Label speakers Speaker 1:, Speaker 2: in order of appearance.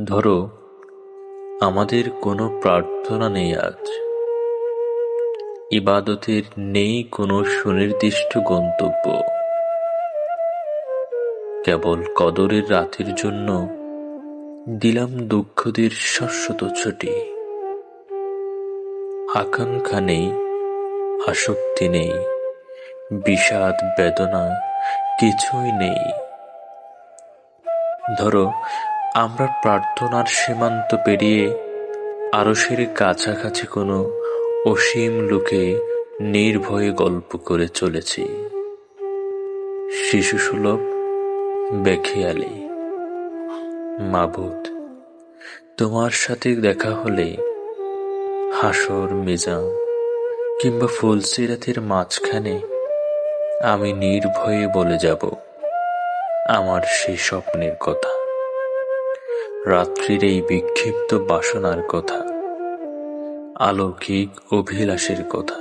Speaker 1: ধরো, আমাদের কোনো প্রার্থনা নেই আজ, ইবাদতের নেই কোনো সুনির্দিষ্ট গন্তব্য, কেবল কদরের রাতের জন্য দিলাম দুঃখদের শাশ্বত ছুটি। আকাঙ্ক্ষা নেই, আসক্তি নেই, বিষাদ বেদনা কিছুই নেই। ধরো, আমরা প্রার্থনার সীমান্ত পেরিয়ে আরশের কাছাকাছি কোনো অসীম লোকে নির্ভয়ে গল্প করে চলেছি, শিশুসুলভ, বেখেয়ালি। মাবুদ, তোমার সাথে দেখা হলে হাসর, মিজান কিংবা ফুলসিরাতের মাঝখানে আমি নির্ভয়ে বলে যাব আমার সেই স্বপ্নের কথা, রাত্রির এই বিক্ষিপ্ত বাসনার কথা, অলৌকিক অভিলাষের কথা।